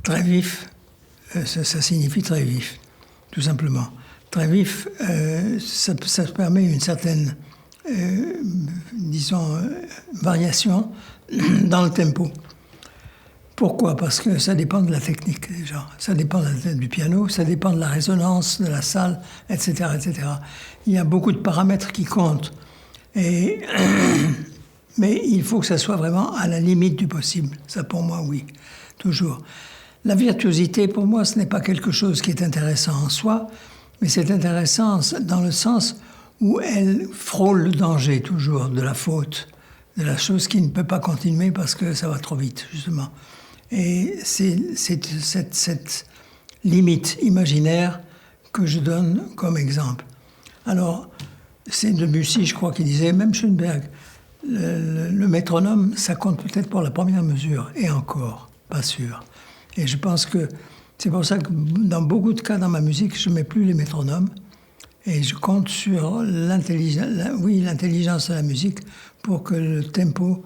Très vif, ça signifie très vif, tout simplement. Très vif, ça permet une certaine, disons, variation dans le tempo. Pourquoi? Parce que ça dépend de la technique, déjà. Ça dépend du piano, ça dépend de la résonance, de la salle, etc., etc. Il y a beaucoup de paramètres qui comptent. Mais il faut que ça soit vraiment à la limite du possible. Ça, pour moi, oui, toujours. La virtuosité, pour moi, ce n'est pas quelque chose qui est intéressant en soi, mais c'est intéressant dans le sens où elle frôle le danger, toujours, de la faute, de la chose qui ne peut pas continuer parce que ça va trop vite, justement. Et c'est cette limite imaginaire que je donne comme exemple. Alors, c'est Debussy, je crois, qui disait, même Schoenberg, le métronome, ça compte peut-être pour la première mesure, et encore, pas sûr. Et je pense que c'est pour ça que dans beaucoup de cas dans ma musique, je ne mets plus les métronomes, et je compte sur l'intelligence de la musique pour que le tempo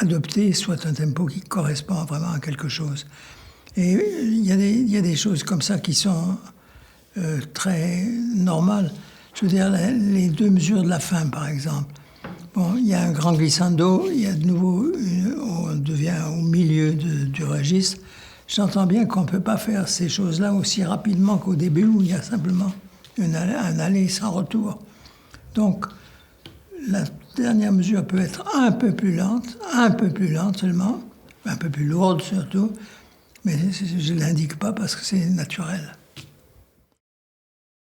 adopté soit un tempo qui correspond vraiment à quelque chose. Et il y a des choses comme ça qui sont très normales. Je veux dire, les deux mesures de la fin, par exemple. Bon, il y a un grand glissando, il y a de nouveau, on devient au milieu du registre. J'entends bien qu'on ne peut pas faire ces choses-là aussi rapidement qu'au début, où il y a simplement un aller sans retour. Donc, la dernière mesure peut être un peu plus lente seulement, un peu plus lourde surtout, mais je ne l'indique pas parce que c'est naturel.